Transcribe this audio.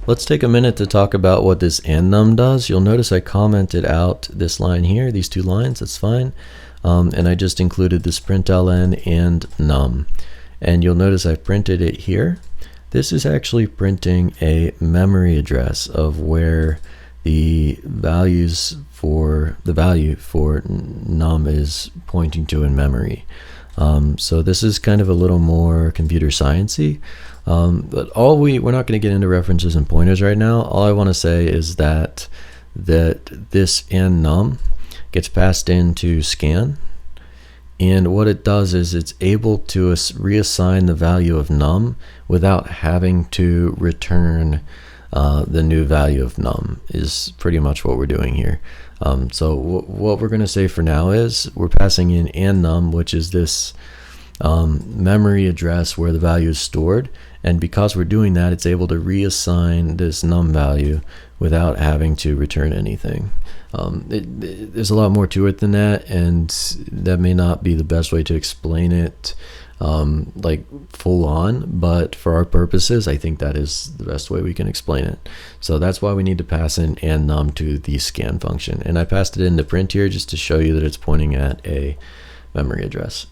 Let's take a minute to talk about what this and num does. You'll notice I commented out this line here, these two lines, that's fine. And I just included this println and num. And you'll notice I printed it here. This is actually printing a memory address of where the value for num is pointing to in memory. So this is kind of a little more computer sciencey, but we're not going to get into references and pointers right now. All I want to say is that this and num gets passed into scan, and what it does is it's able to reassign the value of num without having to return the new value of num, is pretty much what we're doing here. So what we're going to say for now is we're passing in and num, which is this memory address where the value is stored, and because we're doing that, it's able to reassign this num value without having to return anything. There's a lot more to it than that, and that may not be the best way to explain it like full on, but for our purposes I think that is the best way we can explain it. So that's why we need to pass in and num to the scan function, and I passed it into print here just to show you that it's pointing at a memory address.